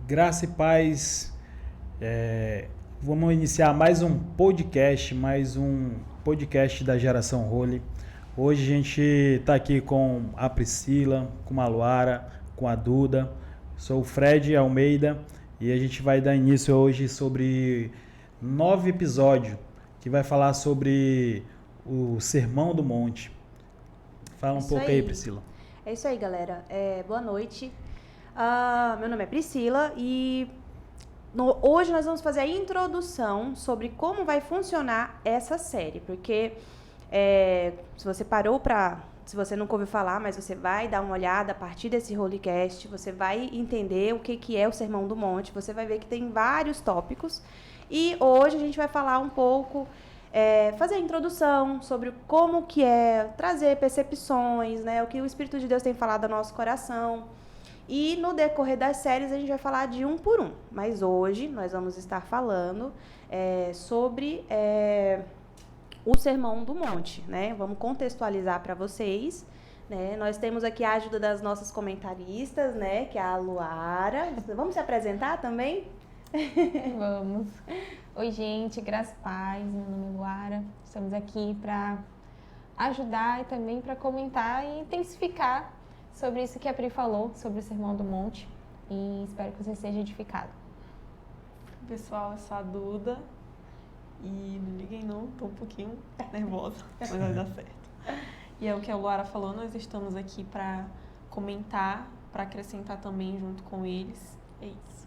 Graça e paz. Vamos iniciar mais um podcast da Geração Holy. Hoje a gente está aqui com a Priscila, com a Luara, com a Duda. Sou o Fred Almeida e a gente vai dar início hoje sobre 9 episódios que vai falar sobre o Sermão do Monte. Fala um pouco aí, Priscila. É isso aí, galera. Boa noite. Meu nome é Priscila e hoje nós vamos fazer a introdução sobre como vai funcionar essa série, porque se você nunca ouviu falar, mas você vai dar uma olhada a partir desse Holycast, você vai entender o que é o Sermão do Monte, você vai ver que tem vários tópicos e hoje a gente vai falar um pouco, fazer a introdução sobre como que é trazer percepções, né, o que o Espírito de Deus tem falado ao nosso coração. E no decorrer das séries a gente vai falar de um por um. Mas hoje nós vamos estar falando sobre o Sermão do Monte, né? Vamos contextualizar para vocês. Né? Nós temos aqui a ajuda das nossas comentaristas, né? Que é a Luara. Vamos se apresentar também? Vamos. Oi, gente. Graças a paz. Meu nome é Luara. Estamos aqui para ajudar e também para comentar e intensificar sobre isso que a Pri falou, sobre o Sermão do Monte, e espero que você seja edificado. Pessoal, eu sou a Duda, e não liguem não, tô um pouquinho nervosa, mas vai dar certo. E é o que a Luara falou, nós estamos aqui para comentar, para acrescentar também junto com eles, é isso.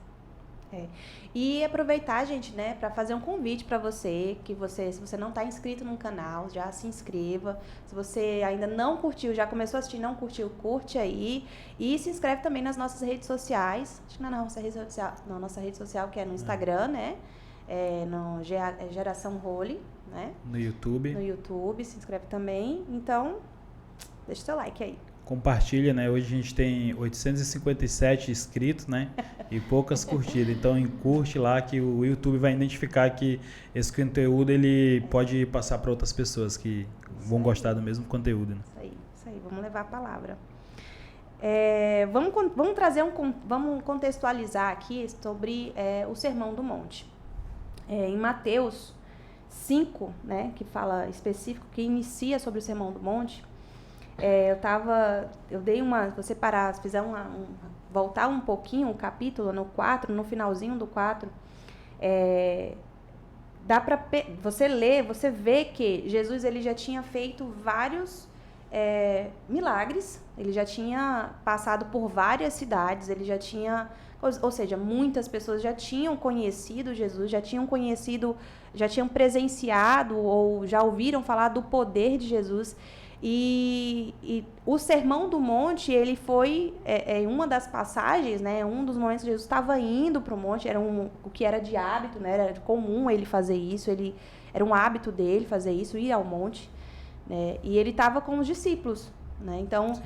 E aproveitar, gente, né, para fazer um convite para você, se você não está inscrito no canal, já se inscreva. Se você ainda não curtiu, já começou a assistir, não curtiu, curte aí. E se inscreve também nas nossas redes sociais. Acho que na nossa rede social, que é no Instagram, né? No Geração Holy, né? No YouTube. No YouTube, se inscreve também. Então, deixa o seu like aí. Compartilha, né? Hoje a gente tem 857 inscritos, né? E poucas curtidas. Então, curte lá que o YouTube vai identificar que esse conteúdo ele pode passar para outras pessoas que vão gostar do mesmo conteúdo. Né? Isso aí. Vamos levar a palavra. Vamos contextualizar aqui sobre o Sermão do Monte. Em Mateus 5, né? Que fala específico, que inicia sobre o Sermão do Monte. Você parar, se fizer voltar um pouquinho o capítulo no 4, no finalzinho do 4, dá para você ler, você vê que Jesus ele já tinha feito vários milagres, ele já tinha passado por várias cidades, ele já tinha, ou seja, muitas pessoas já tinham conhecido Jesus, já tinham presenciado ou já ouviram falar do poder de Jesus. E o Sermão do Monte, ele foi em uma das passagens, né, um dos momentos que Jesus estava indo para o monte, o que era de hábito, né, era comum ele fazer isso, era um hábito dele fazer isso, ir ao monte, né, e ele estava com os discípulos, né, então, sim,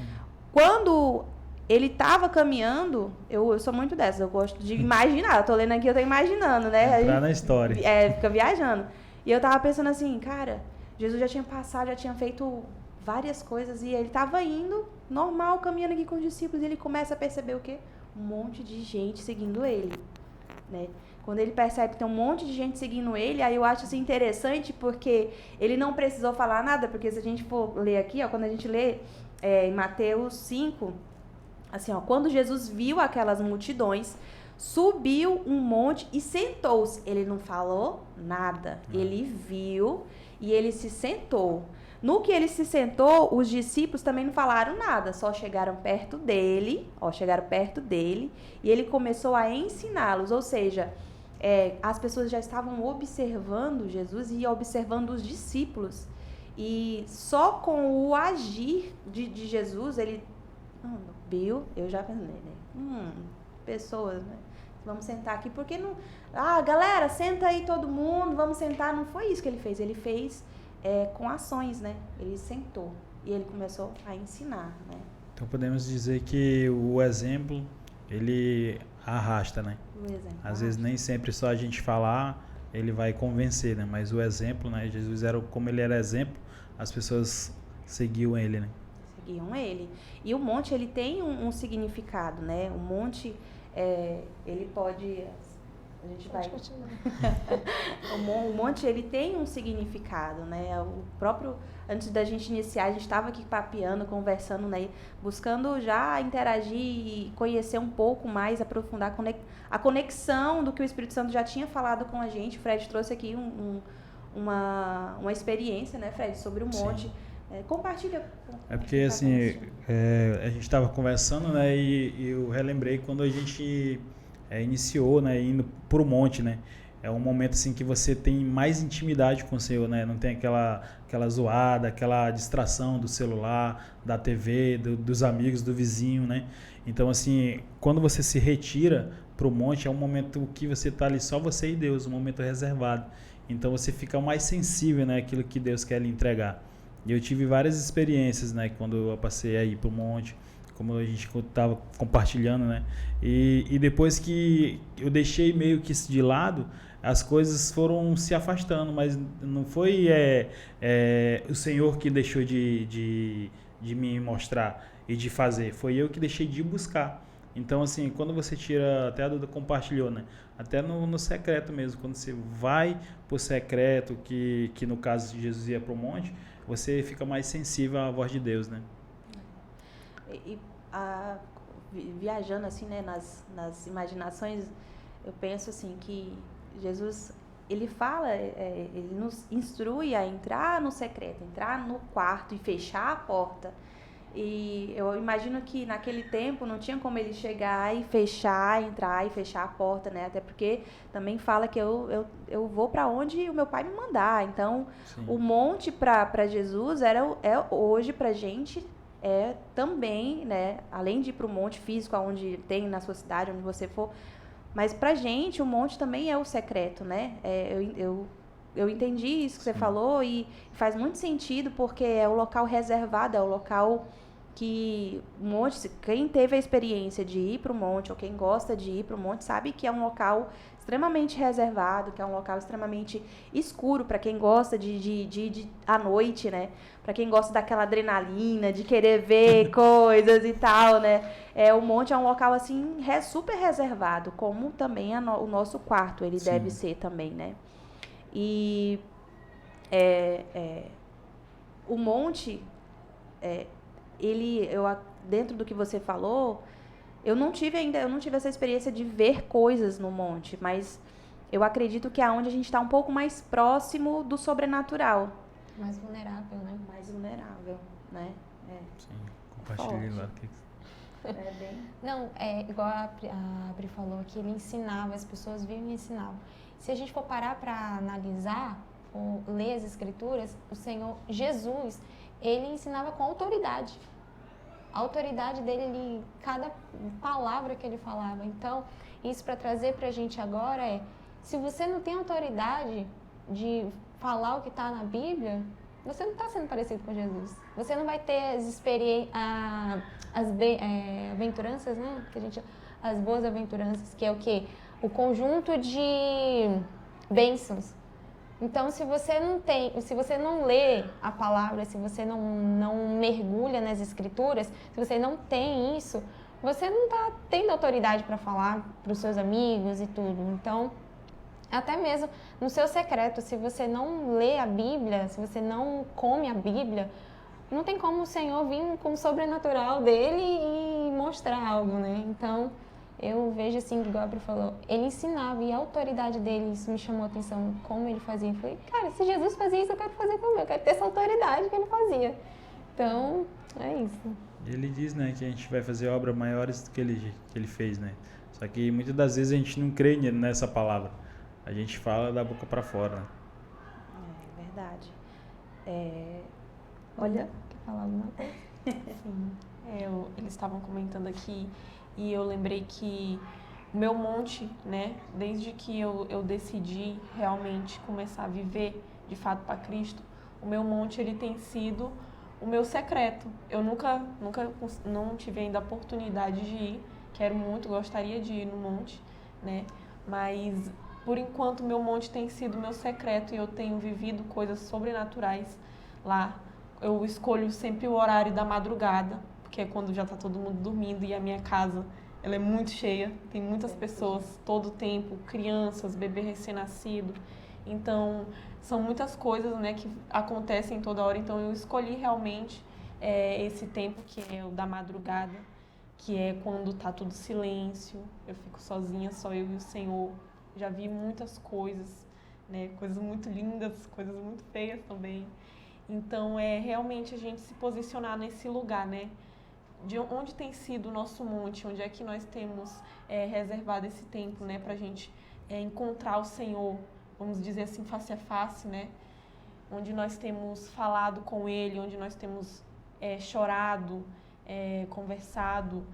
quando ele estava caminhando, eu sou muito dessa, eu gosto de imaginar, eu tô lendo aqui, eu tô imaginando, né. Entrar na história. Fica viajando. E eu tava pensando assim, cara, Jesus já tinha passado, já tinha feito várias coisas, e ele estava indo, normal, caminhando aqui com os discípulos, e ele começa a perceber o quê? Um monte de gente seguindo ele, né? Quando ele percebe que tem um monte de gente seguindo ele, aí eu acho assim interessante, porque ele não precisou falar nada, porque se a gente for ler aqui, ó, quando a gente lê em Mateus 5, assim, ó, quando Jesus viu aquelas multidões, subiu um monte e sentou-se. Ele não falou nada, ele viu e ele se sentou. No que ele se sentou, os discípulos também não falaram nada, só chegaram perto dele, e ele começou a ensiná-los, ou seja, as pessoas já estavam observando Jesus e observando os discípulos, e só com o agir de Jesus, ele viu, eu já pensei, né? Pessoas, né? Vamos sentar aqui, porque não... galera, senta aí todo mundo, vamos sentar, não foi isso que ele fez com ações, né? Ele sentou e ele começou a ensinar, né? Então podemos dizer que o exemplo, ele arrasta, né? O exemplo Às vezes nem sempre só a gente falar, ele vai convencer, né? Mas o exemplo, né? Jesus como ele era exemplo, as pessoas seguiam ele, né? seguiam ele. E o monte, ele tem um significado, né? O monte, ele pode... A gente vai... O monte, ele tem um significado, né? O próprio... Antes da gente iniciar, a gente estava aqui papeando, conversando, né? Buscando já interagir e conhecer um pouco mais, aprofundar a conexão do que o Espírito Santo já tinha falado com a gente. O Fred trouxe aqui uma experiência, né, Fred, sobre o monte. Compartilha. É porque, assim, a gente estava conversando, né, e eu relembrei quando a gente iniciou, né, indo para o monte, né. É um momento, assim, que você tem mais intimidade com o Senhor, né, não tem aquela zoada, aquela distração do celular, da TV, dos amigos, do vizinho, né. Então, assim, quando você se retira para o monte, é um momento que você está ali só você e Deus, um momento reservado. Então, você fica mais sensível, né, àquilo que Deus quer lhe entregar. E eu tive várias experiências, né, quando eu passei aí para o monte, como a gente estava compartilhando, né, e depois que eu deixei meio que isso de lado, as coisas foram se afastando, mas não foi o Senhor que deixou de me mostrar e de fazer, foi eu que deixei de buscar. Então, assim, quando você tira, até a Duda compartilhou, né? Até no secreto mesmo, quando você vai pro secreto, que no caso de Jesus ia pro monte, você fica mais sensível à voz de Deus, né? Viajando, assim, né, nas imaginações, eu penso, assim, que Jesus, ele fala, ele nos instrui a entrar no secreto, entrar no quarto e fechar a porta. E eu imagino que naquele tempo não tinha como ele chegar e fechar, entrar e fechar a porta, né? Até porque também fala que eu vou para onde o meu pai me mandar. Então, sim, o monte para Jesus hoje para a gente também, né? Além de ir para o monte físico, onde tem na sua cidade, onde você for, mas para a gente o monte também é o secreto, né? Eu entendi isso que você falou e faz muito sentido, porque é o local reservado, é o local que o monte, quem teve a experiência de ir para o monte, ou quem gosta de ir para o monte, sabe que é um local extremamente reservado, que é um local extremamente escuro, para quem gosta de ir à noite, né? Para quem gosta daquela adrenalina, de querer ver coisas e tal, né? O monte é um local, assim, super reservado, como também o nosso quarto, ele Sim. deve ser também, né? E o monte, dentro do que você falou, eu não tive essa experiência de ver coisas no monte, mas eu acredito que é onde a gente está um pouco mais próximo do sobrenatural. Mais vulnerável, né? Mais vulnerável, né? Sim, compartilhei lá. Não, igual a Pri falou, que ele ensinava, as pessoas vinham e ensinavam. Se a gente for parar para analisar ou ler as escrituras, o Senhor Jesus, ele ensinava com autoridade. A autoridade dele, cada palavra que ele falava. Então, isso para trazer para a gente agora se você não tem autoridade de falar o que está na Bíblia, você não está sendo parecido com Jesus. Você não vai ter as aventuranças, né? As boas aventuranças, que é o quê? O conjunto de bênçãos. Então, se você não lê a palavra, se você não mergulha nas escrituras, se você não tem isso, você não está tendo autoridade para falar para os seus amigos e tudo. Então, até mesmo no seu secreto, se você não lê a Bíblia, se você não come a Bíblia, não tem como o Senhor vir com o sobrenatural dele e mostrar algo, né? Então, eu vejo assim, igual a Bri falou, ele ensinava e a autoridade dele, isso me chamou a atenção, como ele fazia. Eu falei, cara, se Jesus fazia isso, eu quero fazer também, eu quero ter essa autoridade que ele fazia. Então, é isso. Ele diz, né, que a gente vai fazer obras maiores do que ele fez, né? Só que muitas das vezes a gente não crê nessa palavra. A gente fala da boca para fora. É verdade. Olha, que falava uma coisa. Sim. Eles estavam comentando aqui e eu lembrei que o meu monte, né, desde que eu decidi realmente começar a viver de fato para Cristo, o meu monte ele tem sido o meu secreto. Eu nunca não tive ainda a oportunidade de ir, gostaria de ir no monte, né, mas por enquanto meu monte tem sido meu secreto e eu tenho vivido coisas sobrenaturais lá, eu escolho sempre o horário da madrugada, porque é quando já está todo mundo dormindo e a minha casa ela é muito cheia, tem muitas pessoas todo o tempo, crianças, bebê recém-nascido. Então, são muitas coisas, né, que acontecem toda hora. Então, eu escolhi realmente esse tempo que é o da madrugada, que é quando tá tudo silêncio, eu fico sozinha, só eu e o Senhor. Já vi muitas coisas, né, coisas muito lindas, coisas muito feias também. Então, é realmente a gente se posicionar nesse lugar, né? De onde tem sido o nosso monte, onde é que nós temos reservado esse tempo, né, para a gente encontrar o Senhor, vamos dizer assim, face a face, né? Onde nós temos falado com Ele, onde nós temos chorado, conversado.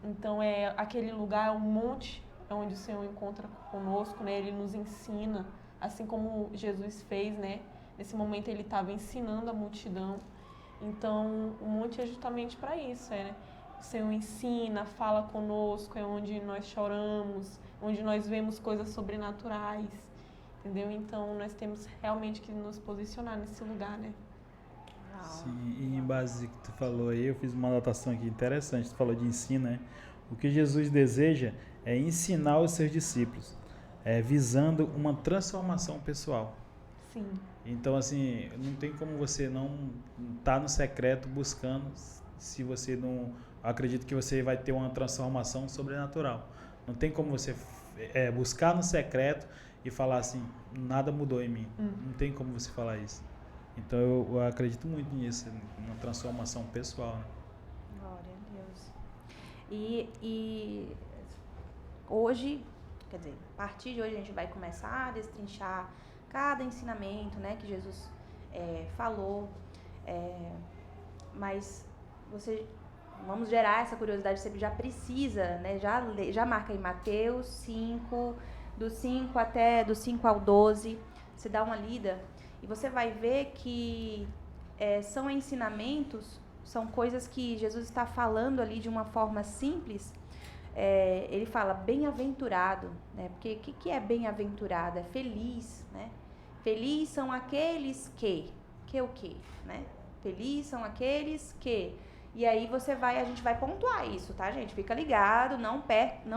Então, aquele lugar, o monte, é onde o Senhor encontra conosco, né? Ele nos ensina, assim como Jesus fez, né? Nesse momento ele estava ensinando a multidão. Então, o monte é justamente para isso, né? O Senhor ensina, fala conosco, é onde nós choramos, onde nós vemos coisas sobrenaturais, entendeu? Então, nós temos realmente que nos posicionar nesse lugar, né? Sim, e em base do que tu falou aí, eu fiz uma anotação aqui interessante, tu falou de ensino, né? O que Jesus deseja é ensinar os seus discípulos, visando uma transformação pessoal. Sim. Então, assim, não tem como você não estar no secreto buscando, se você não... Acredito que você vai ter uma transformação sobrenatural. Não tem como você buscar no secreto e falar assim, nada mudou em mim. Não tem como você falar isso. Então, eu acredito muito nisso, na transformação pessoal, né? Glória a Deus. E hoje, quer dizer, a partir de hoje a gente vai começar a destrinchar cada ensinamento, né, que Jesus falou, mas vamos gerar essa curiosidade, você já precisa, né, já marca em Mateus 5, do 5 ao 12, você dá uma lida e você vai ver que são ensinamentos, são coisas que Jesus está falando ali de uma forma simples. Ele fala bem-aventurado, né? Porque o que é bem-aventurado? É feliz, né? Feliz são aqueles que o quê, né? Feliz são aqueles que. E aí a gente vai pontuar isso, tá, gente? Fica ligado, não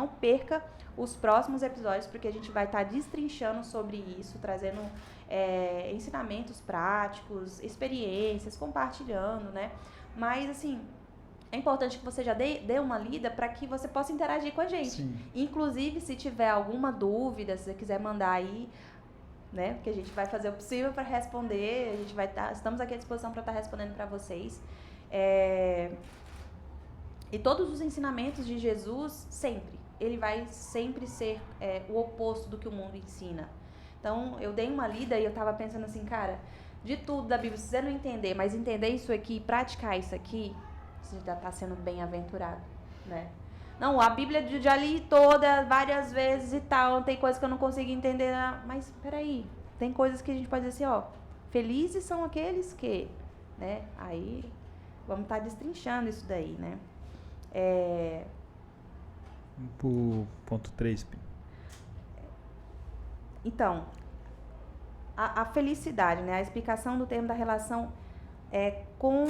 perca os próximos episódios, porque a gente vai estar destrinchando sobre isso, trazendo ensinamentos práticos, experiências, compartilhando, né? Mas, assim, é importante que você já dê uma lida para que você possa interagir com a gente. Sim. Inclusive, se tiver alguma dúvida, se você quiser mandar aí, né? Porque a gente vai fazer o possível para responder. A gente estamos aqui à disposição para estar respondendo para vocês. E todos os ensinamentos de Jesus, ele vai sempre ser o oposto do que o mundo ensina. Então, eu dei uma lida e eu estava pensando assim, cara, de tudo da Bíblia, se você não entender, mas entender isso aqui, praticar isso aqui, você já está sendo bem-aventurado, né? Não, a Bíblia eu já li toda, várias vezes e tal, tem coisas que eu não consigo entender, mas peraí, tem coisas que a gente pode dizer assim, ó, felizes são aqueles que, né? Aí, vamos estar destrinchando isso daí, né? Pro ponto 3. Então, a felicidade, né? A explicação do termo da relação com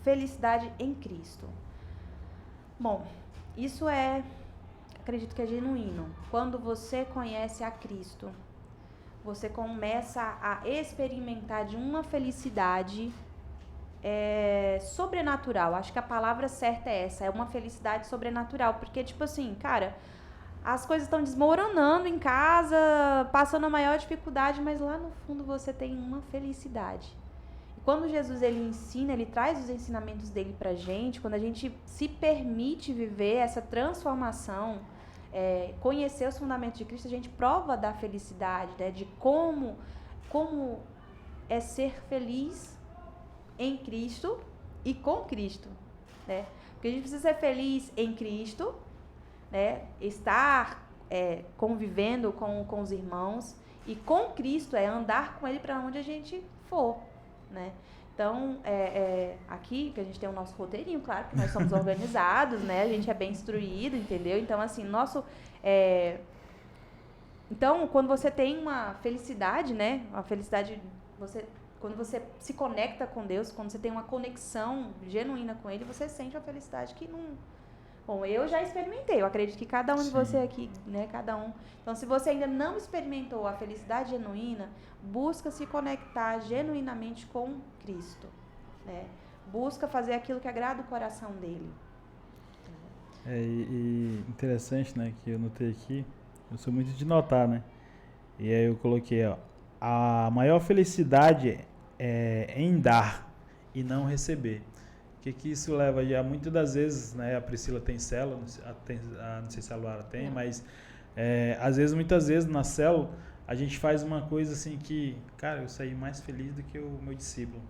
felicidade em Cristo. Bom, isso acredito que é genuíno. Quando você conhece a Cristo, você começa a experimentar de uma felicidade sobrenatural. Acho que a palavra certa é essa, é uma felicidade sobrenatural, porque tipo assim, cara, as coisas estão desmoronando em casa, passando a maior dificuldade, mas lá no fundo você tem uma felicidade. E quando Jesus ele ensina, ele traz os ensinamentos dele pra gente, quando a gente se permite viver essa transformação, conhecer os fundamentos de Cristo, a gente prova da felicidade, né, de como é ser feliz em Cristo e com Cristo, né? Porque a gente precisa ser feliz em Cristo, né? Estar convivendo com os irmãos, e com Cristo andar com Ele para onde a gente for, né? Então, aqui que a gente tem o nosso roteirinho, claro que nós somos organizados, né? A gente é bem instruído, entendeu? Então, assim, Então, quando você tem uma felicidade, né? Uma felicidade, você quando você se conecta com Deus, quando você tem uma conexão genuína com Ele, você sente uma felicidade que não... Bom, eu já experimentei, eu acredito que cada um de você aqui, né, cada um... Então, se você ainda não experimentou a felicidade genuína, busca se conectar genuinamente com Cristo, né? Busca fazer aquilo que agrada o coração dele. E interessante, né, que eu notei aqui, eu sou muito de notar, né? E aí eu coloquei, ó, a maior felicidade é em dar e não receber. O que isso leva? Já muitas das vezes, né, a Priscila tem célula, não sei se a Luara tem, mas às vezes, muitas vezes na célula, a gente faz uma coisa assim que, cara, eu saí mais feliz do que o meu discípulo.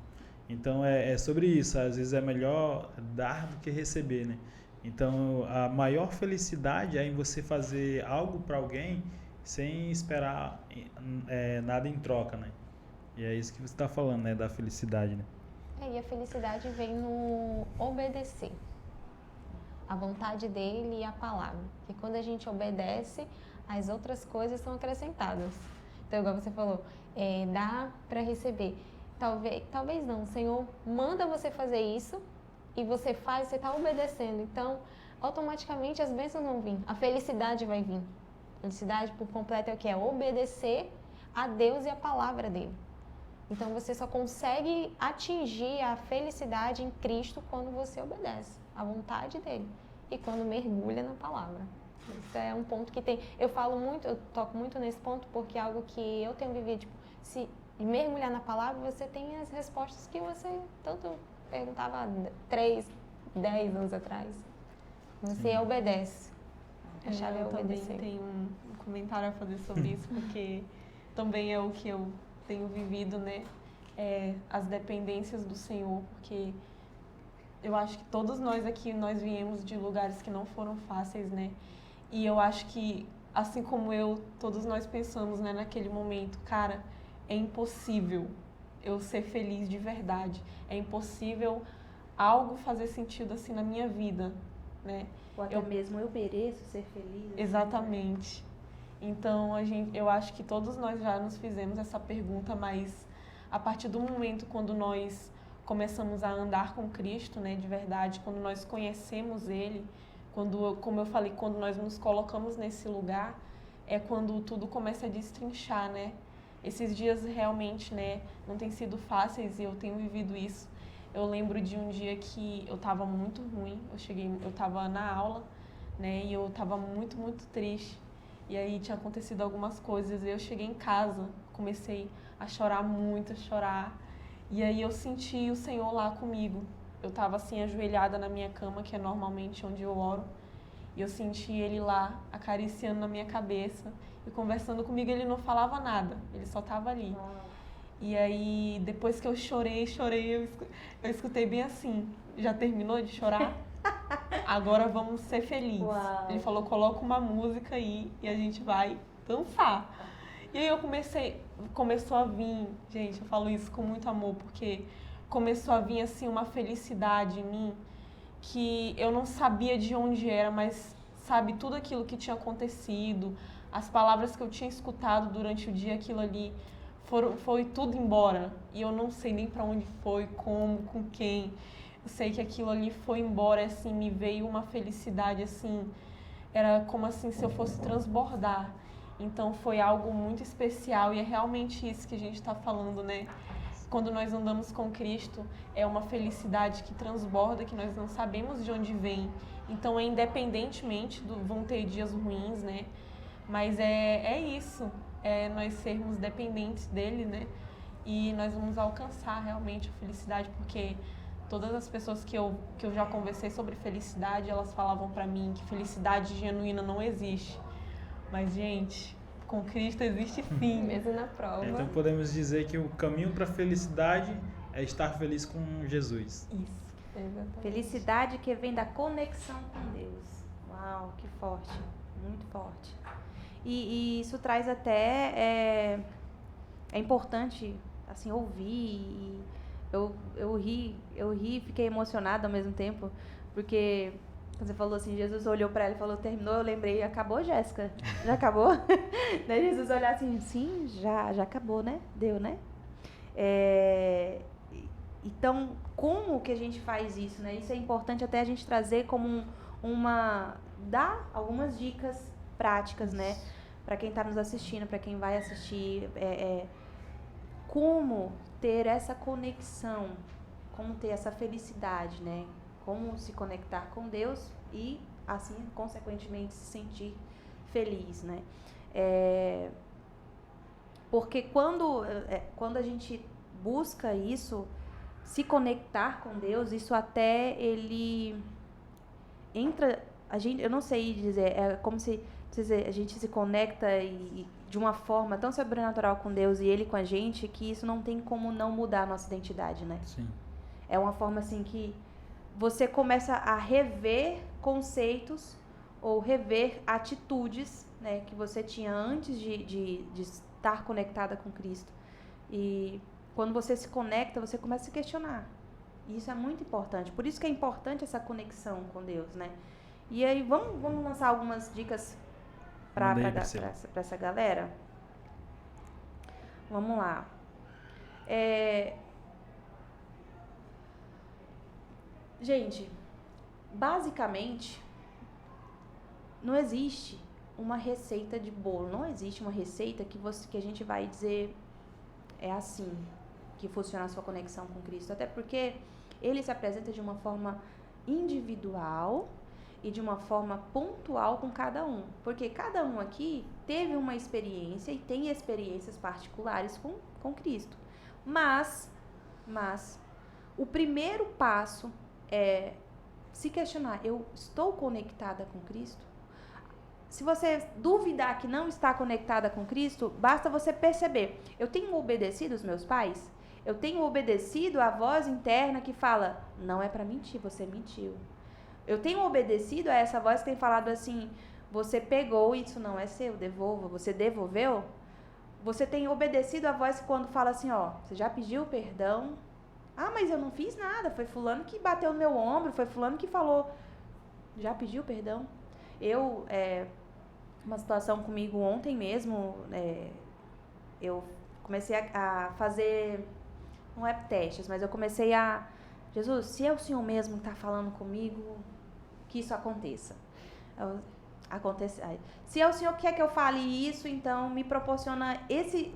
Então é sobre isso, às vezes é melhor dar do que receber, né? Então a maior felicidade é em você fazer algo para alguém sem esperar nada em troca, né? E é isso que você está falando, né, da felicidade, né? E a felicidade vem no obedecer a vontade dele e a palavra. Que quando a gente obedece, as outras coisas são acrescentadas. Então, igual você falou, dá para receber. Talvez não, o Senhor manda você fazer isso e você faz, você está obedecendo. Então, automaticamente as bênçãos vão vir, a felicidade vai vir. Felicidade por completo é o que? É obedecer a Deus e a palavra dele. Então, você só consegue atingir a felicidade em Cristo quando você obedece à vontade dele e quando mergulha na palavra. Isso é um ponto que tem... Eu toco muito nesse ponto porque é algo que eu tenho vivido. Tipo, se mergulhar na palavra, você tem as respostas que você tanto perguntava 3, 10 anos atrás. Você obedece. A chave é obedecer. Eu também tenho um comentário a fazer sobre isso, porque também é o que eu tenho vivido, né? As dependências do Senhor, porque eu acho que todos nós aqui, nós viemos de lugares que não foram fáceis, né? E eu acho que, assim como eu, todos nós pensamos, né, naquele momento, cara, é impossível eu ser feliz de verdade. É impossível algo fazer sentido assim na minha vida, né? Ou até mesmo eu mereço ser feliz. Exatamente. Então, eu acho que todos nós já nos fizemos essa pergunta, mas a partir do momento quando nós começamos a andar com Cristo, né, de verdade, quando nós conhecemos Ele, como eu falei, quando nós nos colocamos nesse lugar, é quando tudo começa a destrinchar, né? Esses dias realmente, né, não têm sido fáceis e eu tenho vivido isso. Eu lembro de um dia que eu estava muito ruim, eu estava na aula, né, e eu estava muito, muito triste. E aí tinha acontecido algumas coisas e eu cheguei em casa, comecei a chorar muito, a chorar. E aí eu senti o Senhor lá comigo. Eu estava assim ajoelhada na minha cama, que é normalmente onde eu oro. E eu senti Ele lá acariciando na minha cabeça e conversando comigo. Ele não falava nada, Ele só estava ali. E aí depois que eu chorei, eu escutei bem assim: já terminou de chorar? Agora vamos ser felizes. Uau. Ele falou: coloca uma música aí e a gente vai dançar. E aí começou a vir, gente, eu falo isso com muito amor, porque começou a vir assim uma felicidade em mim que eu não sabia de onde era, mas sabe, tudo aquilo que tinha acontecido, as palavras que eu tinha escutado durante o dia, aquilo ali foi tudo embora. E eu não sei nem para onde foi, como, com quem. Eu sei que aquilo ali foi embora, assim, me veio uma felicidade, assim, era como assim se eu fosse transbordar. Então foi algo muito especial e é realmente isso que a gente está falando, né? Quando nós andamos com Cristo, é uma felicidade que transborda, que nós não sabemos de onde vem. Então, independentemente vão ter dias ruins, né? Mas é isso, nós sermos dependentes dele, né? E nós vamos alcançar realmente a felicidade, porque todas as pessoas que eu já conversei sobre felicidade, elas falavam pra mim que felicidade genuína não existe. Mas, gente, com Cristo existe sim. Mesmo na prova. Então podemos dizer que o caminho para a felicidade é estar feliz com Jesus. Isso. Exatamente. Felicidade que vem da conexão com Deus. Uau, que forte. Muito forte. E isso traz até... É importante, assim, ouvir. Eu ri, fiquei emocionada ao mesmo tempo, porque... Quando você falou assim, Jesus olhou pra ela e falou, terminou, eu lembrei, acabou, Jéssica? Já acabou? Daí Jesus olhar assim, sim, já acabou, né? Deu, né? Então, como que a gente faz isso, né? Isso é importante até a gente trazer como dar algumas dicas práticas, né? Para quem está nos assistindo, para quem vai assistir, como ter essa conexão, como ter essa felicidade, né? Como se conectar com Deus e, assim, consequentemente, se sentir feliz, né? Porque quando a gente busca isso, se conectar com Deus, isso até ele entra, eu não sei dizer, é como se a gente se conecta de uma forma tão sobrenatural com Deus e Ele com a gente, que isso não tem como não mudar a nossa identidade, né? Sim. É uma forma assim que você começa a rever conceitos ou rever atitudes, né, que você tinha antes de estar conectada com Cristo. E quando você se conecta, você começa a se questionar. E isso é muito importante. Por isso que é importante essa conexão com Deus, né? E aí, vamos lançar algumas dicas para essa galera? Vamos lá. Gente, basicamente, não existe uma receita de bolo. Não existe uma receita que a gente vai dizer é assim que funciona a sua conexão com Cristo. Até porque Ele se apresenta de uma forma individual e de uma forma pontual com cada um. Porque cada um aqui teve uma experiência e tem experiências particulares com Cristo. Mas o primeiro passo é se questionar: eu estou conectada com Cristo? Se você duvidar que não está conectada com Cristo, basta você perceber: eu tenho obedecido os meus pais? Eu tenho obedecido a voz interna que fala: não é para mentir, você mentiu. Eu tenho obedecido a essa voz que tem falado assim: você pegou, isso não é seu, devolva. Você devolveu? Você tem obedecido a voz que quando fala assim: ó, você já pediu perdão? Ah, mas eu não fiz nada, foi fulano que bateu no meu ombro, foi fulano que falou. Já pediu perdão? Uma situação comigo ontem mesmo, eu comecei a fazer, não é testes, mas eu comecei Jesus, se é o Senhor mesmo que está falando comigo, que isso aconteça. Se é o Senhor que quer que eu fale isso, então me proporciona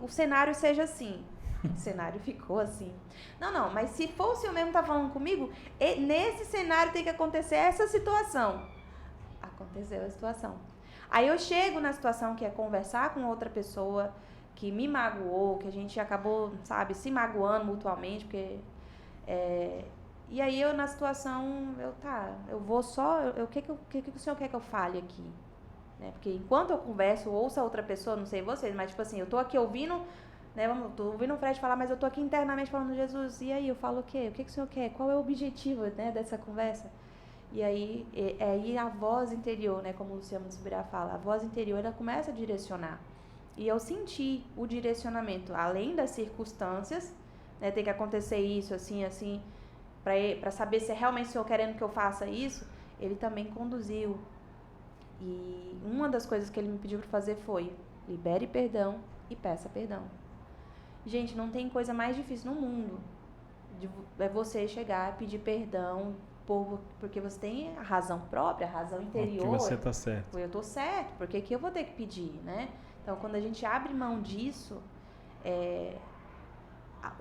o cenário seja assim. O cenário ficou assim. Não, mas se for o Senhor mesmo que está falando comigo, nesse cenário tem que acontecer essa situação. Aconteceu a situação. Aí eu chego na situação que é conversar com outra pessoa que me magoou, que a gente acabou, sabe, se magoando mutuamente, porque... E aí eu na situação, eu vou só... O que o Senhor quer que eu fale aqui? Né? Porque enquanto eu converso, ouço a outra pessoa, não sei vocês, mas tipo assim, eu tô aqui ouvindo, né, tô ouvindo o Fred falar, mas eu tô aqui internamente falando: Jesus, e aí eu falo o quê? O que o Senhor quer? Qual é o objetivo, né, dessa conversa? E aí a voz interior, né, como o Luciano Subirá fala, a voz interior, ela começa a direcionar. E eu senti o direcionamento, além das circunstâncias, né, tem que acontecer isso, assim, para saber se é realmente o Senhor querendo que eu faça isso, Ele também conduziu. E uma das coisas que Ele me pediu para fazer foi: libere perdão e peça perdão. Gente, não tem coisa mais difícil no mundo é você chegar e pedir perdão, porque você tem a razão própria, a razão interior. Porque você está certo. Eu estou certo, por que eu vou ter que pedir, né? Então, quando a gente abre mão disso,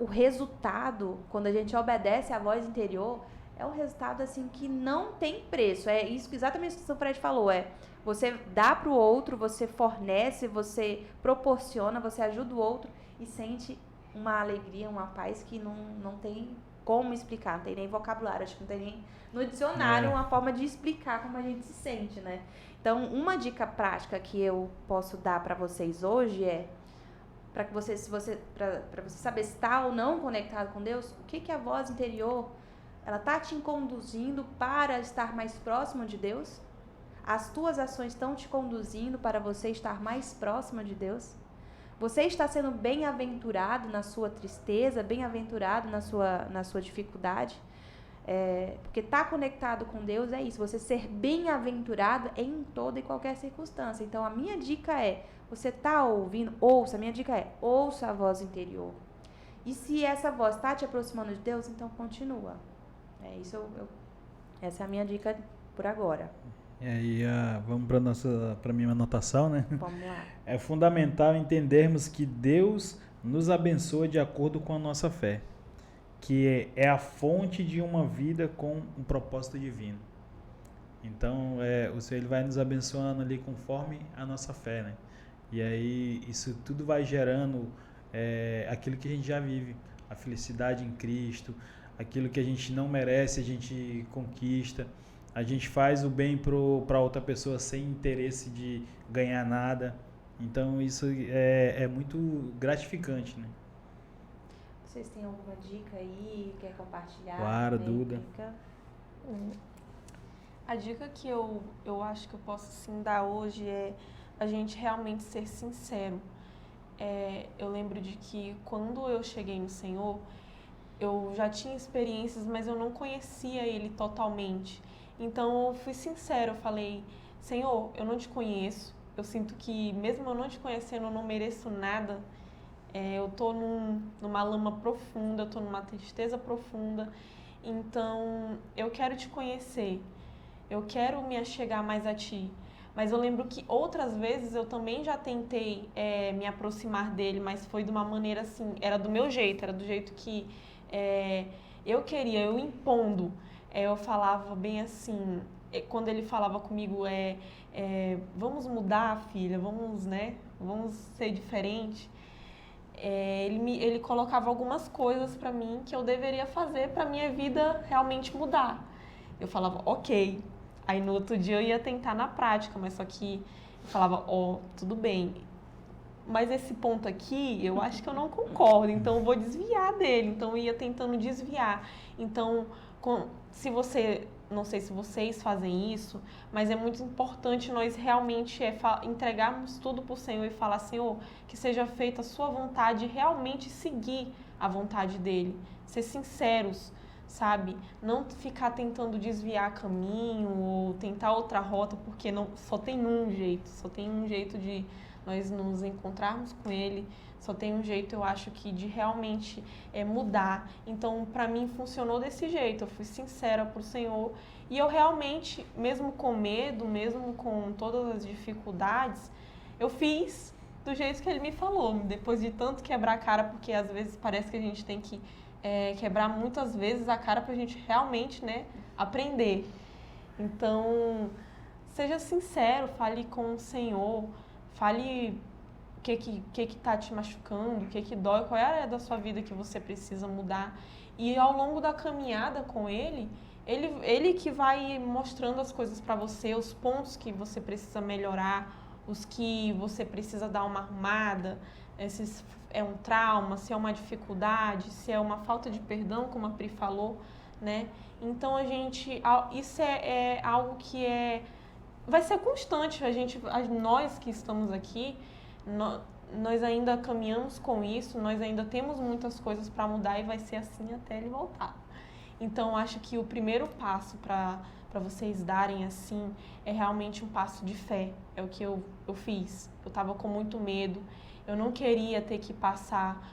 o resultado, quando a gente obedece à voz interior, é um resultado assim que não tem preço. É isso, exatamente isso que o Fred falou, você dá para o outro, você fornece, você proporciona, você ajuda o outro e sente uma alegria, uma paz que não tem como explicar, não tem nem vocabulário, acho que não tem nem no dicionário uma forma de explicar como a gente se sente, né? Então, uma dica prática que eu posso dar para vocês hoje é para você saber se está ou não conectado com Deus, o que a voz interior, ela está te conduzindo para estar mais próximo de Deus? As tuas ações estão te conduzindo para você estar mais próximo de Deus? Você está sendo bem-aventurado na sua tristeza, bem-aventurado na sua dificuldade? Porque estar conectado com Deus é isso, você ser bem-aventurado em toda e qualquer circunstância. Então, a minha dica você está ouvindo? Ouça, a minha dica ouça a voz interior. E se essa voz está te aproximando de Deus, então continua. É isso, essa é a minha dica por agora. E aí, vamos para minha anotação, né? Vamos lá. É fundamental entendermos que Deus nos abençoa de acordo com a nossa fé, que é a fonte de uma vida com um propósito divino. Então, o Senhor ele vai nos abençoando ali conforme a nossa fé, né? E aí, isso tudo vai gerando aquilo que a gente já vive, a felicidade em Cristo, aquilo que a gente não merece, a gente conquista. A gente faz o bem para outra pessoa sem interesse de ganhar nada. Então, isso é muito gratificante, né? Vocês têm alguma dica aí? Quer compartilhar? Claro, Duda. A dica que eu acho que eu posso sim dar hoje é a gente realmente ser sincero. Eu lembro de que quando eu cheguei no Senhor, eu já tinha experiências, mas eu não conhecia Ele totalmente. Então eu fui sincero, eu falei, Senhor, eu não te conheço, eu sinto que mesmo eu não te conhecendo, eu não mereço nada. Eu tô numa lama profunda, eu tô numa tristeza profunda, então eu quero te conhecer, eu quero me achegar mais a ti. Mas eu lembro que outras vezes eu também já tentei me aproximar dele, mas foi de uma maneira assim, era do meu jeito, era do jeito que eu queria, eu impondo. Eu falava bem assim, quando ele falava comigo, vamos mudar, filha, vamos ser diferente. Ele colocava algumas coisas pra mim que eu deveria fazer pra minha vida realmente mudar. Eu falava, ok. Aí no outro dia eu ia tentar na prática, mas só que eu falava, tudo bem. Mas esse ponto aqui, eu acho que eu não concordo, então eu vou desviar dele. Então eu ia tentando desviar. Então, se você, não sei se vocês fazem isso, mas é muito importante nós realmente entregarmos tudo para o Senhor e falar, Senhor, que seja feita a sua vontade e realmente seguir a vontade dele. Ser sinceros, sabe? Não ficar tentando desviar caminho ou tentar outra rota, porque só tem um jeito de nós nos encontrarmos com ele, só tem um jeito, eu acho que de realmente mudar. Então, para mim, funcionou desse jeito, eu fui sincera pro Senhor e eu realmente, mesmo com medo, mesmo com todas as dificuldades, eu fiz do jeito que ele me falou, depois de tanto quebrar a cara, porque às vezes parece que a gente tem que quebrar muitas vezes a cara pra gente realmente, aprender. Então, seja sincero, fale com o Senhor, fale o que tá te machucando, o que dói, qual é a área da sua vida que você precisa mudar. E ao longo da caminhada com ele que vai mostrando as coisas para você, os pontos que você precisa melhorar, os que você precisa dar uma arrumada, se é um trauma, se é uma dificuldade, se é uma falta de perdão, como a Pri falou, né? Então isso é algo que vai ser constante. Nós que estamos aqui, nós ainda caminhamos com isso, nós ainda temos muitas coisas para mudar e vai ser assim até ele voltar. Então, acho que o primeiro passo para vocês darem assim é realmente um passo de fé. É o que eu fiz. Eu estava com muito medo, eu não queria ter que passar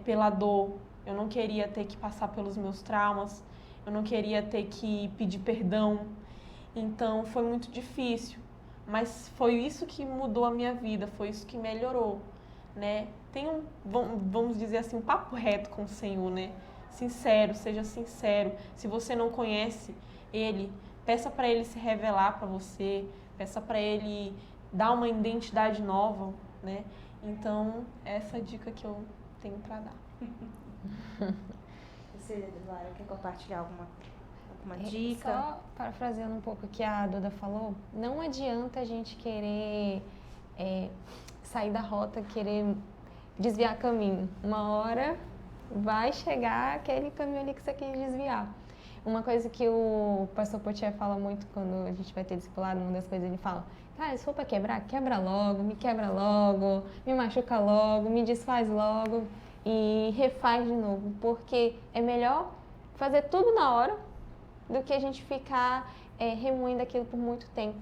pela dor, eu não queria ter que passar pelos meus traumas, eu não queria ter que pedir perdão. Então, foi muito difícil, mas foi isso que mudou a minha vida, foi isso que melhorou, né? Vamos dizer assim, um papo reto com o Senhor, né? Sincero, seja sincero. Se você não conhece Ele, peça para Ele se revelar para você, peça para Ele dar uma identidade nova, né? Então, essa é a dica que eu tenho para dar. Você, Lara, quer compartilhar alguma dica? Só parafraseando um pouco o que a Duda falou, não adianta a gente querer sair da rota, querer desviar caminho. Uma hora vai chegar aquele caminho ali que você quer desviar. Uma coisa que o pastor Potier fala muito quando a gente vai ter discipulado, uma das coisas ele fala, cara, se for pra quebrar, quebra logo, me machuca logo, me desfaz logo e refaz de novo, porque é melhor fazer tudo na hora do que a gente ficar remoendo aquilo por muito tempo.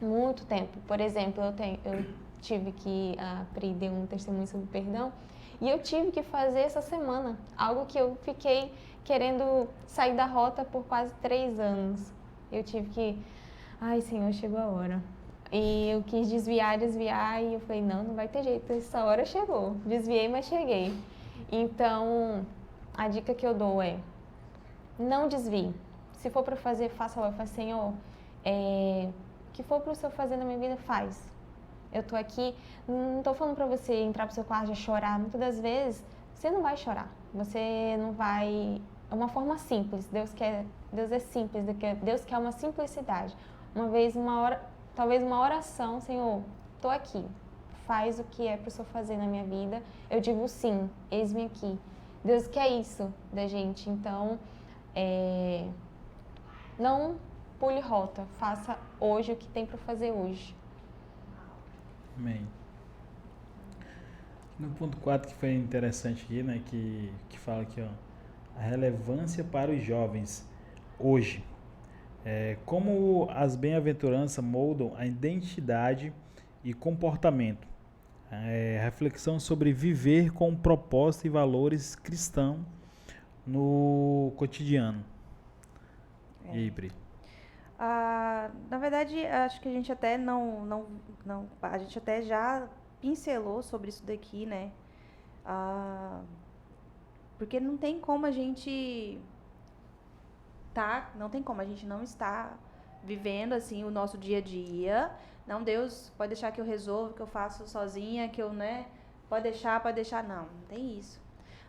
Muito tempo. Por exemplo, eu tive que, a Pri deu um testemunho sobre perdão, E eu tive que fazer essa semana, algo que eu fiquei querendo sair da rota por quase 3 anos. Eu tive que, ai Senhor, chegou a hora. E eu quis desviar, e eu falei, não vai ter jeito, essa hora chegou. Desviei, mas cheguei. Então, a dica que eu dou é, não desvie. Se for para fazer, faça logo. Fala, Senhor, o que for para o Senhor fazer na minha vida, faz. Eu tô aqui, não tô falando para você entrar pro seu quarto e chorar. Muitas das vezes, você não vai chorar. Você não vai... É uma forma simples. Deus é simples. Deus quer uma simplicidade. Talvez uma oração, Senhor, tô aqui. Faz o que é para o Senhor fazer na minha vida. Eu digo sim, eis-me aqui. Deus quer isso da gente. Então, não pule rota. Faça hoje o que tem para fazer hoje. Amém. No ponto 4 que foi interessante aqui, né, que fala aqui, ó, a relevância para os jovens hoje. Como as bem-aventuranças moldam a identidade e comportamento. Reflexão sobre viver com propósito e valores cristãos no cotidiano. E aí, Pri? Na verdade, acho que a gente até a gente até já pincelou sobre isso daqui, né? Porque não tem como a gente não estar vivendo assim o nosso dia a dia. Não, Deus, pode deixar que eu resolvo, que eu faço sozinha, que eu, né? Pode deixar, não tem isso.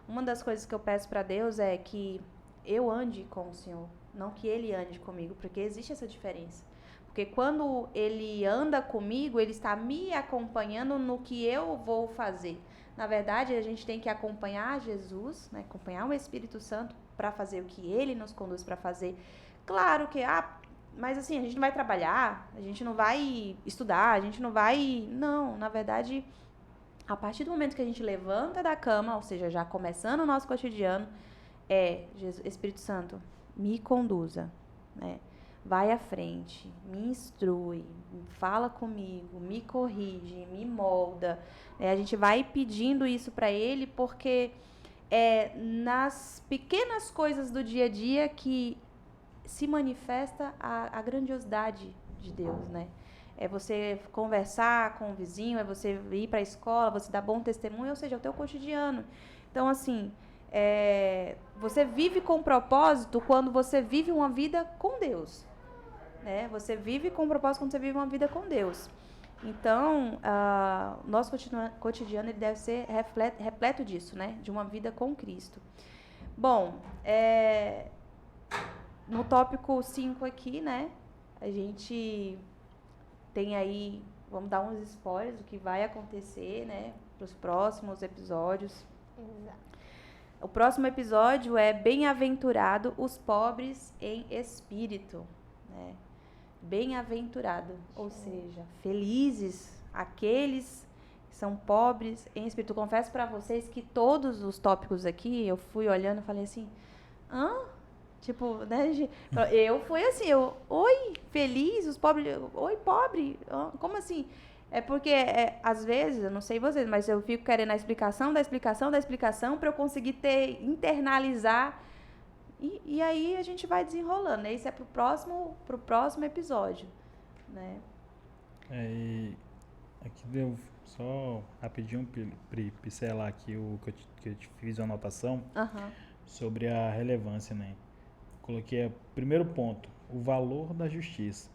Uma das coisas que eu peço para Deus é que eu ande com o Senhor, não que Ele ande comigo, porque existe essa diferença. Porque quando Ele anda comigo, Ele está me acompanhando no que eu vou fazer. Na verdade, a gente tem que acompanhar Jesus, né? Acompanhar o Espírito Santo para fazer o que Ele nos conduz para fazer. Claro que, mas assim, a gente não vai trabalhar, a gente não vai estudar, a gente não vai... Não, na verdade, a partir do momento que a gente levanta da cama, ou seja, já começando o nosso cotidiano, Jesus, Espírito Santo, me conduza, né? Vai à frente, me instrui, fala comigo, me corrige, me molda. A gente vai pedindo isso para Ele porque nas pequenas coisas do dia a dia que se manifesta a grandiosidade de Deus, né? É você conversar com o vizinho, é você ir para a escola, você dar bom testemunho, ou seja, é o teu cotidiano. Então, assim, você vive com propósito quando você vive uma vida com Deus. Né? Você vive com propósito quando você vive uma vida com Deus. Então, o nosso cotidiano ele deve ser repleto disso, né? De uma vida com Cristo. Bom, no tópico 5 aqui, né? A gente tem aí, vamos dar uns spoilers do que vai acontecer, né? Para os próximos episódios. Exato. O próximo episódio é Bem-aventurado os pobres em espírito, né? Bem-aventurado, ou seja, felizes aqueles que são pobres em espírito. Confesso para vocês que todos os tópicos aqui, eu fui olhando e falei assim, tipo, né, eu fui assim, oi, feliz, os pobres, oi, pobre, como assim? É porque, às vezes, eu não sei vocês, mas eu fico querendo a explicação para eu conseguir internalizar. E aí a gente vai desenrolando, né? Isso é pro próximo episódio, né? E aqui deu só rapidinho pincelar aqui o que eu te fiz uma anotação sobre a relevância, né? Coloquei o primeiro ponto, o valor da justiça.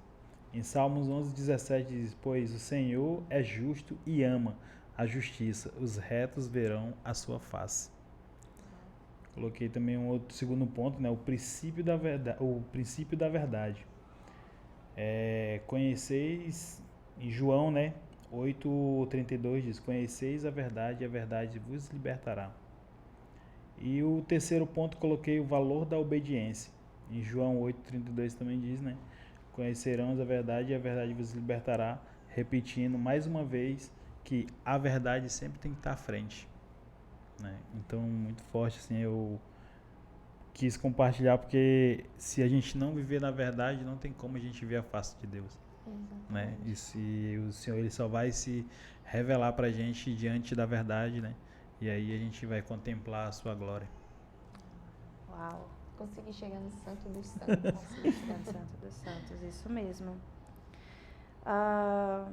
Em Salmos 11:17 diz, pois o Senhor é justo e ama a justiça, os retos verão a sua face. Coloquei também um outro segundo ponto, né? O princípio da verdade. Conheceis, em João, né? 8:32 diz, conheceis a verdade e a verdade vos libertará. E o terceiro ponto, coloquei o valor da obediência. Em João 8:32 também diz, né? Conhecerão a verdade e a verdade vos libertará. Repetindo mais uma vez que a verdade sempre tem que estar à frente. Né? Então, muito forte, assim, eu quis compartilhar, porque se a gente não viver na verdade, não tem como a gente ver a face de Deus. Né? E se o Senhor ele só vai se revelar pra gente diante da verdade, né? E aí a gente vai contemplar a sua glória. Uau. Consegui chegar no Santo dos Santos. Santo dos Santos, isso mesmo. Ah,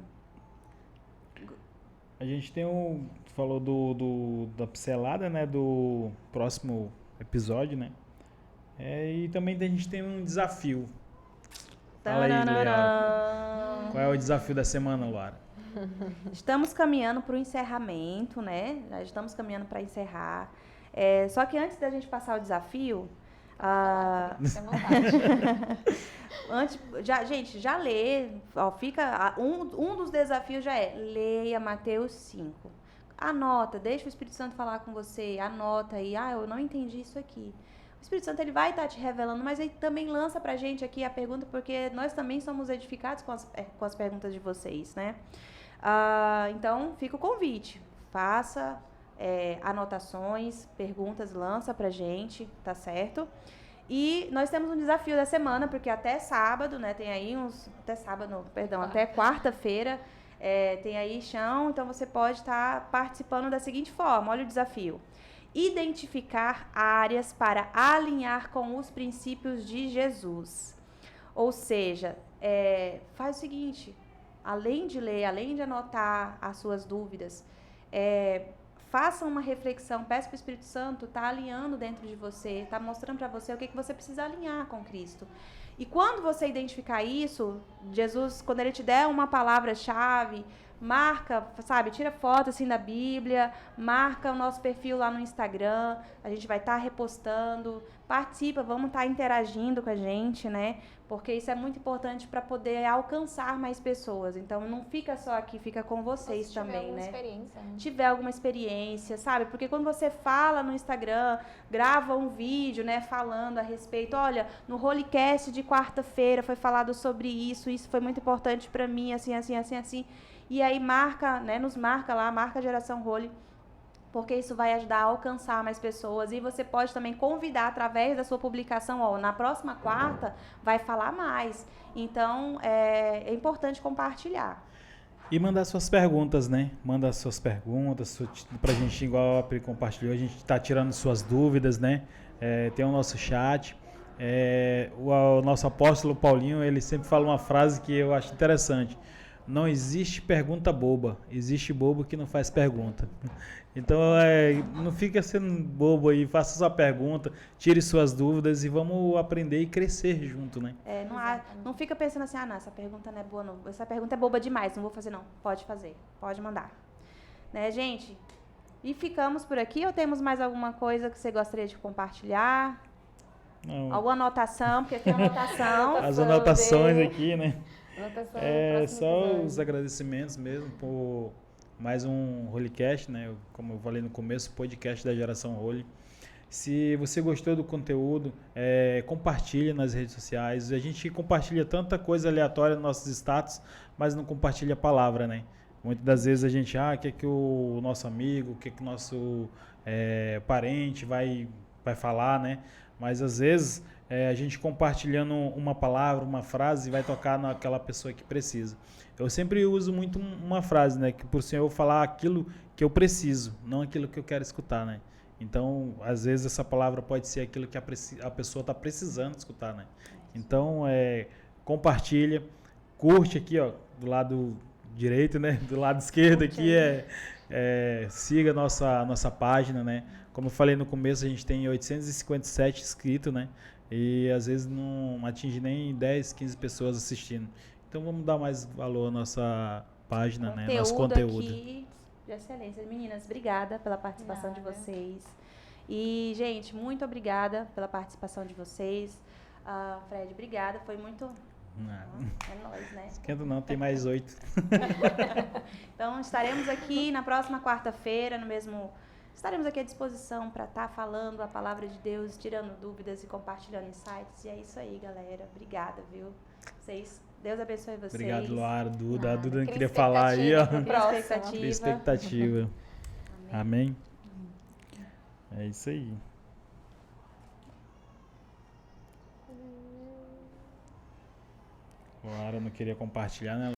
A gente tem falou da pincelada, né, do próximo episódio, né? E também a gente tem um desafio. Fala aí, Luara. Tananana. Qual é o desafio da semana, Luara? Estamos caminhando para o encerramento, né? Já estamos caminhando para encerrar. Só que antes da gente passar o desafio, Fica à vontade. gente, já lê. Ó, um dos desafios já é leia Mateus 5. Anota, deixa o Espírito Santo falar com você. Anota aí. Eu não entendi isso aqui. O Espírito Santo ele vai estar te revelando, mas ele também lança pra gente aqui a pergunta, porque nós também somos edificados com as perguntas de vocês, né? Então, fica o convite. Faça anotações, perguntas, lança pra gente, tá certo? E nós temos um desafio da semana, porque até sábado, né? Tem aí até quarta-feira tem aí chão, então você pode estar participando da seguinte forma. Olha o desafio. Identificar áreas para alinhar com os princípios de Jesus. Ou seja, faz o seguinte, além de ler, além de anotar as suas dúvidas, faça uma reflexão, peça para o Espírito Santo, tá alinhando dentro de você, tá mostrando para você o que você precisa alinhar com Cristo. E quando você identificar isso, Jesus, quando ele te der uma palavra-chave, marca, sabe, tira foto assim da Bíblia, marca o nosso perfil lá no Instagram, a gente vai estar repostando, participa, vamos estar interagindo com a gente, né? Porque isso é muito importante para poder alcançar mais pessoas. Então não fica só aqui, fica com vocês também, né? Experiência, né? Tiver alguma experiência, sabe? Porque quando você fala no Instagram, grava um vídeo, né, falando a respeito, olha, no Holycast de quarta-feira foi falado sobre isso foi muito importante para mim, assim, assim, assim, assim. E aí marca, né, nos marca lá, marca a Geração Holy, porque isso vai ajudar a alcançar mais pessoas. E você pode também convidar através da sua publicação, na próxima quarta vai falar mais. Então, é importante compartilhar. E mandar suas perguntas, né? Manda suas perguntas pra gente, igual a Pri compartilhou, a gente tá tirando suas dúvidas, né? Tem o nosso chat. O nosso apóstolo Paulinho, ele sempre fala uma frase que eu acho interessante. Não existe pergunta boba, existe bobo que não faz pergunta. Então, não fica sendo bobo aí, faça sua pergunta, tire suas dúvidas e vamos aprender e crescer junto, né? Não fica pensando assim, não, essa pergunta não é boa, não. Essa pergunta é boba demais, não vou fazer, não. Pode fazer, pode mandar. Né, gente? E ficamos por aqui ou temos mais alguma coisa que você gostaria de compartilhar? Não. Alguma anotação, porque tem anotação. As anotações aqui, né? Só os agradecimentos mesmo por mais um Holycast, né? Como eu falei no começo, podcast da Geração Holy. Se você gostou do conteúdo, compartilhe nas redes sociais. A gente compartilha tanta coisa aleatória nos nossos status, mas não compartilha a palavra, né? Muitas das vezes a gente, quer que o nosso amigo, quer que o nosso parente vai falar, né? Mas às vezes a gente compartilhando uma palavra, uma frase, vai tocar naquela pessoa que precisa. Eu sempre uso muito uma frase, né? Que por Senhor eu falar aquilo que eu preciso, não aquilo que eu quero escutar, né? Então, às vezes essa palavra pode ser aquilo que a pessoa está precisando escutar, né? Então, compartilha, curte aqui, ó, do lado direito, né? Do lado esquerdo aqui siga a nossa página, né? Como eu falei no começo, a gente tem 857 inscritos, né? E às vezes não atinge nem 10, 15 pessoas assistindo. Então vamos dar mais valor à nossa página, né? Nosso conteúdo. Aqui de excelência. Meninas, obrigada pela participação de vocês. E, gente, muito obrigada pela participação de vocês. Fred, obrigada. Foi muito... É nóis, né? Esquenta não, tem mais 8. Então, estaremos aqui na próxima quarta-feira, estaremos aqui à disposição para estar falando a palavra de Deus, tirando dúvidas e compartilhando insights. E é isso aí, galera. Obrigada, viu? Deus abençoe vocês. Obrigado, Luara, Duda. A Duda não queria falar aí, ó. Cria expectativa. Amém. É isso aí. Luara não queria compartilhar, né?